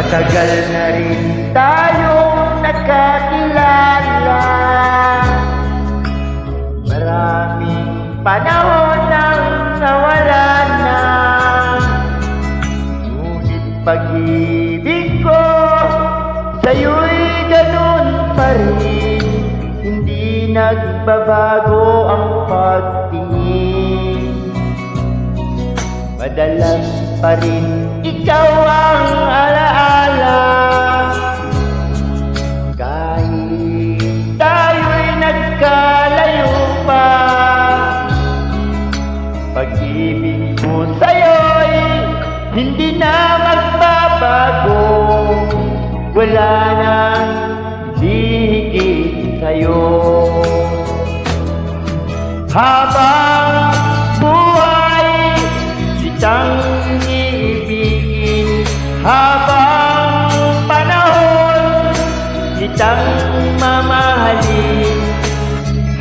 Matagal na rin tayong nagkakilala. Maraming panahon nang nawala na. Ngunit pag-ibig ko sa'yo'y ganun pa rin. Hindi nagbabago ang pagtingin. Madalas pa rin ikaw ang alaala. Kahit tayo'y nagkalayo pa, pag-ibig ko sa'yo'y hindi na magbabago. Wala nang hihigit sa'yo. Habang buhay kitang iibigin, habang panahon kitang mamahalin.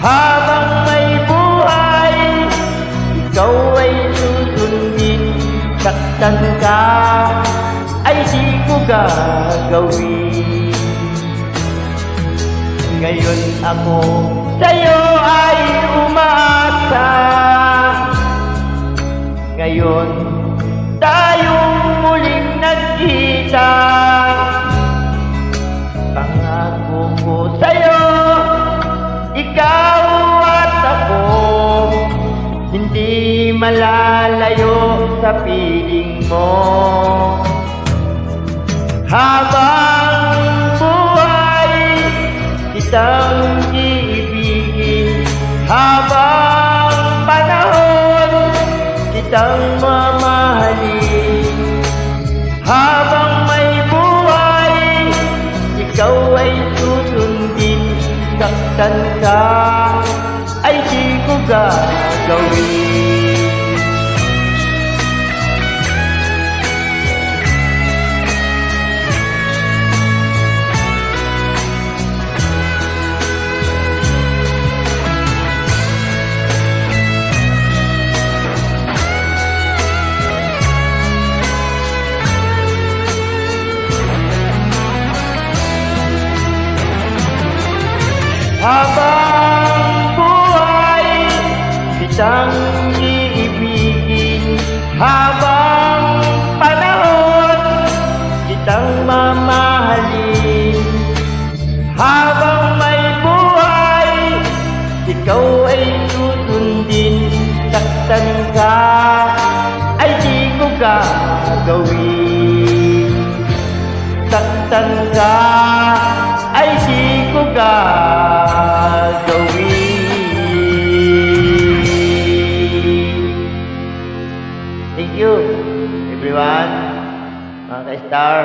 Habang may buhay, ikaw ay susundin. Saktan ka ay di ko gagawin. Ngayon ako sa'yo ay umaasa. Ngayon tayong muling nagkita. Pangako ko sa'yo, ikaw at ako, hindi malalayo sa piling mo. Habang buhay kitang iibigin, habang panahon kitang mamahalin. Habang may buhay, ikaw ay susundin. Saktan ka ay di ko gagawin. Habang buhay kitang iibigin, habang panahon kitang mamahalin. Habang may buhay, ikaw ay susundin. Saktan ka ay di ko gagawin. Saktan ka ay di ko gagawin. Thank you, everyone, mga ka-star.